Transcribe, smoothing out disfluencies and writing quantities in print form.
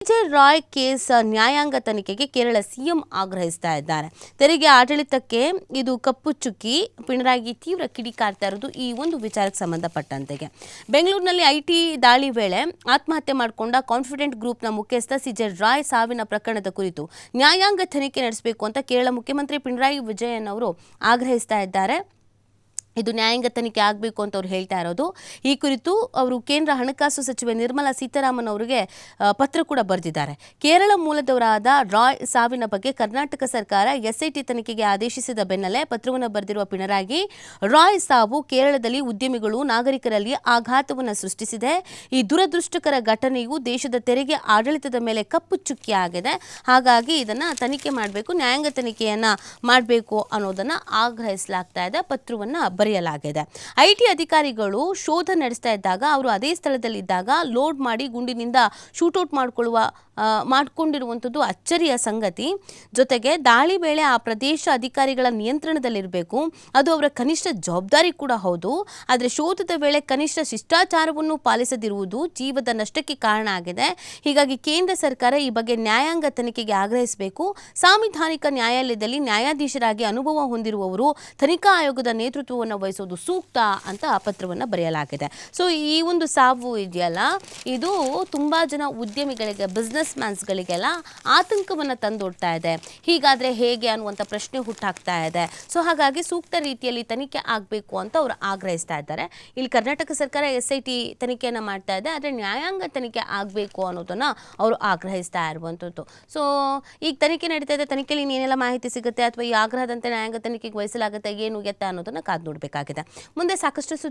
Roy case ನ್ಯಾಯಾಂಗ ತನಿಖೆಗೆ Kerala CM ಆಗ್ರಹಿಸ್ತಾ ಇದ್ದಾರೆ. ತೆರಿಗೆ ಆಡಳಿತಕ್ಕೆ ಇದು ಕಪ್ಪು ಚುಕ್ಕಿ. ಪಿಣರಾಯಿ ತೀವ್ರ ಕಿಡಿಕಾರ್ತಾ ಇರೋದು ಈ ಒಂದು ವಿಚಾರಕ್ಕೆ ಸಂಬಂಧಪಟ್ಟಂತೆಗೆ. ಬೆಂಗಳೂರಿನಲ್ಲಿ ಐಟಿ ದಾಳಿ ವೇಳೆ ಆತ್ಮಹತ್ಯೆ ಮಾಡಿಕೊಂಡ ಕಾನ್ಫಿಡೆಂಟ್ ಗ್ರೂಪ್ನ ಮುಖ್ಯಸ್ಥ ಸಿಜೆ ರಾಯ್ ಸಾವಿನ ಪ್ರಕರಣದ ಕುರಿತು ನ್ಯಾಯಾಂಗ ತನಿಖೆ ನಡೆಸಬೇಕು ಅಂತ ಕೇರಳ ಮುಖ್ಯಮಂತ್ರಿ ಪಿಣರಾಯಿ ವಿಜಯನ್ ಅವರು ಆಗ್ರಹಿಸ್ತಾ ಇದ್ದಾರೆ. ಇದು ನ್ಯಾಯಾಂಗ ತನಿಖೆ ಆಗಬೇಕು ಅಂತ ಅವರು ಹೇಳ್ತಾ ಇರೋದು. ಈ ಕುರಿತು ಅವರು ಕೇಂದ್ರ ಹಣಕಾಸು ಸಚಿವೆ ನಿರ್ಮಲಾ ಸೀತಾರಾಮನ್ ಅವರಿಗೆ ಪತ್ರ ಕೂಡ ಬರೆದಿದ್ದಾರೆ. ಕೇರಳ ಮೂಲದವರಾದ ರಾಯ್ ಸಾವಿನ ಬಗ್ಗೆ ಕರ್ನಾಟಕ ಸರ್ಕಾರ ಎಸ್ಐಟಿ ತನಿಖೆಗೆ ಆದೇಶಿಸಿದ ಬೆನ್ನಲ್ಲೇ ಪತ್ರವನ್ನು ಬರೆದಿರುವ ಪಿಣರಾಯಿ, ರಾಯ್ ಸಾವು ಕೇರಳದಲ್ಲಿ ಉದ್ಯಮಿಗಳು ನಾಗರಿಕರಲ್ಲಿ ಆಘಾತವನ್ನು ಸೃಷ್ಟಿಸಿದೆ. ಈ ದುರದೃಷ್ಟಕರ ಘಟನೆಯು ದೇಶದ ತೆರಿಗೆ ಆಡಳಿತದ ಮೇಲೆ ಕಪ್ಪು ಚುಕ್ಕಿ ಆಗಿದೆ. ಹಾಗಾಗಿ ಇದನ್ನ ತನಿಖೆ ಮಾಡಬೇಕು, ನ್ಯಾಯಾಂಗ ತನಿಖೆಯನ್ನ ಮಾಡಬೇಕು ಅನ್ನೋದನ್ನ ಆಗ್ರಹಿಸಲಾಗ್ತಾ ಇದೆ. ಪತ್ರವನ್ನ ಬರೆಯಲಾಗಿದೆ. ಐಟಿ ಅಧಿಕಾರಿಗಳು ಶೋಧ ನಡೆಸ್ತಾ ಇದ್ದಾಗ ಅವರು ಅದೇ ಸ್ಥಳದಲ್ಲಿದ್ದಾಗ ಲೋಡ್ ಮಾಡಿ ಗುಂಡಿನಿಂದ ಶೂಟೌಟ್ ಮಾಡಿಕೊಂಡಿರುವಂಥದ್ದು ಅಚ್ಚರಿಯ ಸಂಗತಿ. ಜೊತೆಗೆ ದಾಳಿ ವೇಳೆ ಆ ಪ್ರದೇಶ ಅಧಿಕಾರಿಗಳ ನಿಯಂತ್ರಣದಲ್ಲಿರಬೇಕು, ಅದು ಅವರ ಕನಿಷ್ಠ ಜವಾಬ್ದಾರಿ ಕೂಡ ಹೌದು. ಆದರೆ ಶೋಧದ ವೇಳೆ ಕನಿಷ್ಠ ಶಿಷ್ಟಾಚಾರವನ್ನು ಪಾಲಿಸದಿರುವುದು ಜೀವದ ನಷ್ಟಕ್ಕೆ ಕಾರಣ ಆಗಿದೆ. ಹೀಗಾಗಿ ಕೇಂದ್ರ ಸರ್ಕಾರ ಈ ಬಗ್ಗೆ ನ್ಯಾಯಾಂಗ ತನಿಖೆಗೆ ಆಗ್ರಹಿಸಬೇಕು. ಸಾಂವಿಧಾನಿಕ ನ್ಯಾಯಾಲಯದಲ್ಲಿ ನ್ಯಾಯಾಧೀಶರಾಗಿ ಅನುಭವ ಹೊಂದಿರುವವರು ತನಿಖಾ ಆಯೋಗದ ನೇತೃತ್ವವನ್ನು ವಹಿಸೋದು ಸೂಕ್ತ ಅಂತ ಪತ್ರವನ್ನು ಬರೆಯಲಾಗಿದೆ. ಸೊ ಈ ಒಂದು ಸಾವು ಇದೆಯಲ್ಲ, ಇದು ತುಂಬಾ ಜನ ಉದ್ಯಮಿಗಳಿಗೆ, ಬಿಸ್ನೆಸ್ ಮ್ಯಾನ್ಸ್ಗಳಿಗೆಲ್ಲ ಆತಂಕವನ್ನು ತಂದೊಡ್ತಾ ಇದೆ. ಹೀಗಾದ್ರೆ ಹೇಗೆ ಅನ್ನುವಂಥ ಪ್ರಶ್ನೆ ಹುಟ್ಟಾಗ್ತಾ ಇದೆ. ಸೊ ಹಾಗಾಗಿ ಸೂಕ್ತ ರೀತಿಯಲ್ಲಿ ತನಿಖೆ ಆಗಬೇಕು ಅಂತ ಅವರು ಆಗ್ರಹಿಸ್ತಾ ಇದ್ದಾರೆ. ಇಲ್ಲಿ ಕರ್ನಾಟಕ ಸರ್ಕಾರ ಎಸ್ಐಟಿ ತನಿಖೆಯನ್ನು ಮಾಡ್ತಾ ಇದೆ, ಆದರೆ ನ್ಯಾಯಾಂಗ ತನಿಖೆ ಆಗಬೇಕು ಅನ್ನೋದನ್ನ ಅವರು ಆಗ್ರಹಿಸ್ತಾ ಇರುವಂಥದ್ದು. ಸೊ ಈಗ ತನಿಖೆ ನಡೀತಾ ಇದೆ, ತನಿಖೆಯಲ್ಲಿ ಏನೆಲ್ಲ ಮಾಹಿತಿ ಸಿಗುತ್ತೆ ಅಥವಾ ಈ ಆಗ್ರಹದಂತೆ ನ್ಯಾಯಾಂಗ ತನಿಖೆಗೆ ವಹಿಸಲಾಗುತ್ತೆ, ಏನು ಎತ್ತ ಅನ್ನೋದನ್ನ ಕಾದು ನೋಡಬೇಕಾಗಿದೆ. ಮುಂದೆ ಸಾಕಷ್ಟು ಸುದ್ದಿ